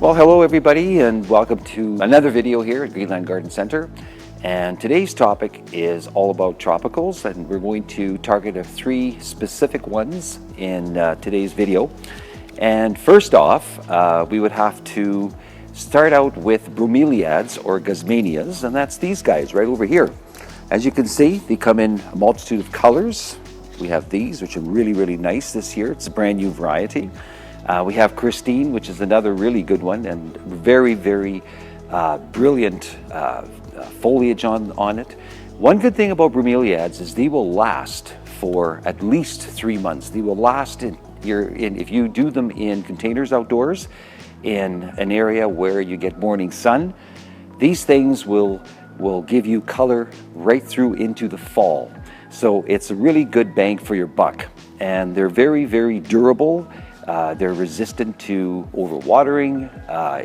Well, hello everybody and welcome to another video here at Greenland Garden Centre. And today's topic is all about tropicals, and we're going to target three specific ones in today's video. And first off, we would have to start out with Bromeliads or Guzmanias, and that's these guys right over here. As you can see, they come in a multitude of colors. We have these, which are really nice this year. It's a brand new variety. We have Christine, which is another really good one, and very brilliant foliage on it. One good thing about Bromeliads is they will last for at least 3 months. They will last if you do them in containers outdoors, in an area where you get morning sun. These things will give you color right through into the fall. So it's a really good bang for your buck, and they're very durable. They're resistant to overwatering.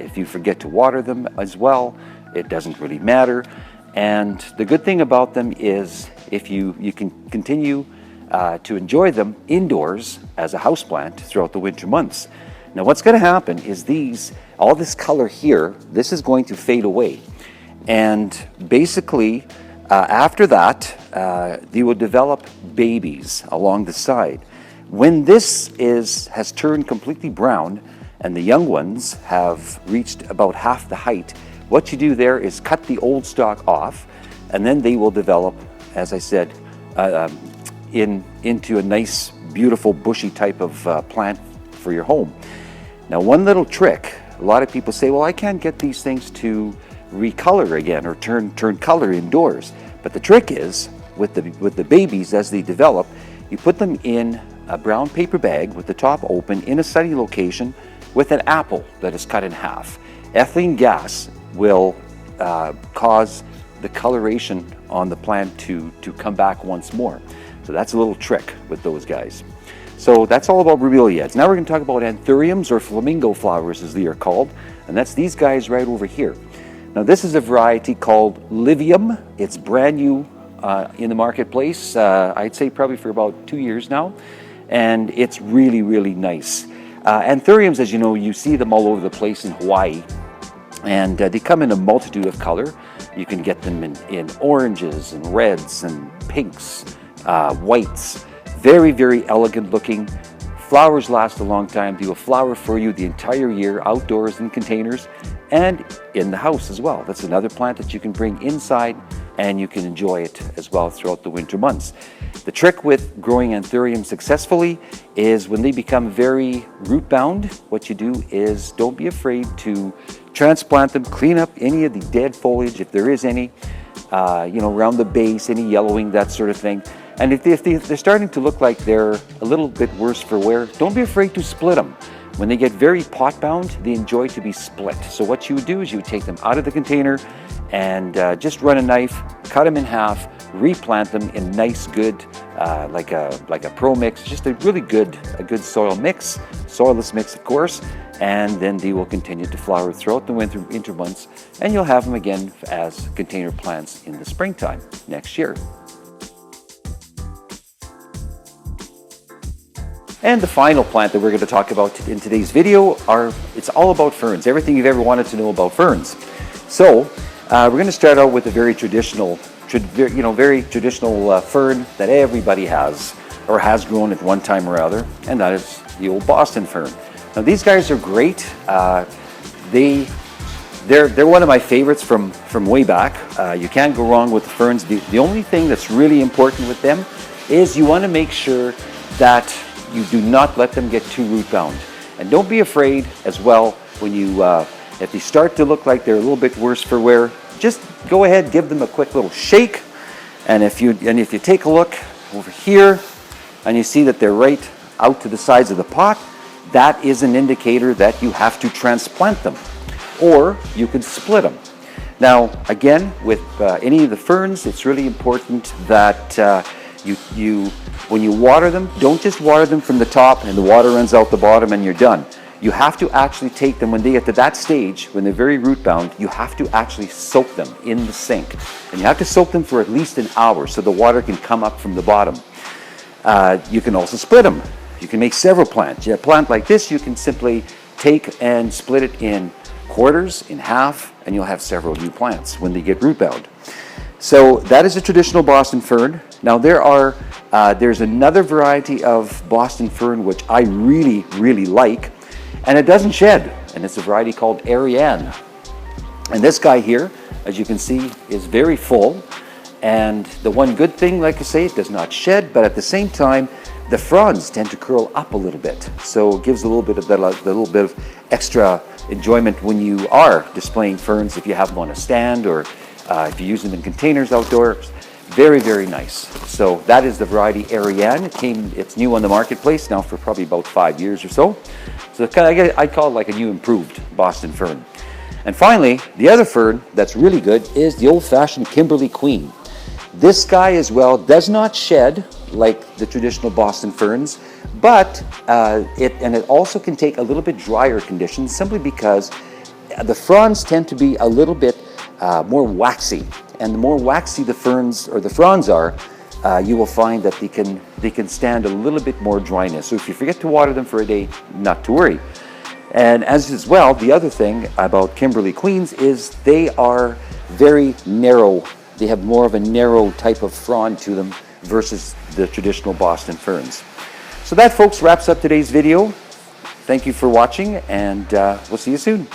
If you forget to water them as well, it doesn't really matter. And the good thing about them is if you can continue to enjoy them indoors as a houseplant throughout the winter months. Now what's going to happen is all this color here, this is going to fade away. And basically after that, they will develop babies along the side. When this has turned completely brown and the young ones have reached about half the height, what you do there is cut the old stalk off, and then they will develop, as I said, into a nice, beautiful, bushy type of plant for your home. Now, one little trick, a lot of people say, well, I can't get these things to recolor again or turn color indoors. But the trick is, with the babies as they develop, you put them in a brown paper bag with the top open in a sunny location with an apple that is cut in half. Ethylene gas will cause the coloration on the plant to come back once more. So that's a little trick with those guys. So that's all about Bromeliads. Now we're going to talk about Anthuriums, or Flamingo Flowers as they are called, and that's these guys right over here. Now this is a variety called Livium. It's brand new in the marketplace. I'd say probably for about 2 years now. And it's really nice. Anthuriums, as you know, you see them all over the place in Hawaii, and they come in a multitude of color. You can get them in oranges and reds and pinks, whites. Very elegant looking. Flowers last a long time. They will flower for you the entire year, outdoors in containers and in the house as well. That's another plant that you can bring inside, and you can enjoy it as well throughout the winter months. The trick with growing Anthurium successfully is when they become very root bound, what you do is don't be afraid to transplant them, clean up any of the dead foliage if there is any, around the base, any yellowing, that sort of thing. And if they're starting to look like they're a little bit worse for wear, don't be afraid to split them. When they get very pot bound, they enjoy to be split. So what you would do is you would take them out of the container and just run a knife, cut them in half, replant them in nice, good, like a pro mix, just a really good soil mix, soilless mix of course, and then they will continue to flower throughout the winter months, and you'll have them again as container plants in the springtime next year. And the final plant that we're going to talk about in today's video it's all about ferns, everything you've ever wanted to know about ferns. So we're going to start out with a very traditional fern that everybody has or has grown at one time or other, and that is the old Boston Fern. Now these guys are great. They're one of my favorites from way back. You can't go wrong with the ferns. The only thing that's really important with them is you want to make sure that you do not let them get too root bound. And don't be afraid as well when if they start to look like they're a little bit worse for wear, just go ahead, give them a quick little shake. And if you take a look over here and you see that they're right out to the sides of the pot, that is an indicator that you have to transplant them, or you can split them. Now again, with any of the ferns, it's really important that when you water them, don't just water them from the top and the water runs out the bottom and you're done. You have to actually take them, when they get to that stage, when they're very root bound, you have to actually soak them in the sink. And you have to soak them for at least an hour so the water can come up from the bottom. You can also split them. You can make several plants. A plant like this, you can simply take and split it in quarters, in half, and you'll have several new plants when they get root bound. So that is a traditional Boston fern. Now there's another variety of Boston fern which I really, really like, and it doesn't shed, and it's a variety called ARIANE. And this guy here, as you can see, is very full, and the one good thing, like I say, it does not shed, but at the same time, the fronds tend to curl up a little bit, so it gives a little bit of extra enjoyment when you are displaying ferns, if you have them on a stand or if you use them in containers outdoors. Very, very nice. So that is the variety ARIANE. It's new on the marketplace now for probably about 5 years or so. So I'd call it like a new improved Boston fern. And finally, the other fern that's really good is the old-fashioned Kimberley Queen. This guy as well does not shed like the traditional Boston ferns, but it also can take a little bit drier conditions simply because the fronds tend to be a little bit more waxy, and the more waxy the ferns or the fronds are, you will find that they can stand a little bit more dryness. So if you forget to water them for a day, not to worry. And as well, the other thing about Kimberley Queens is they are very narrow. They have more of a narrow type of frond to them versus the traditional Boston ferns. So that, folks, wraps up today's video. Thank you for watching, and we'll see you soon.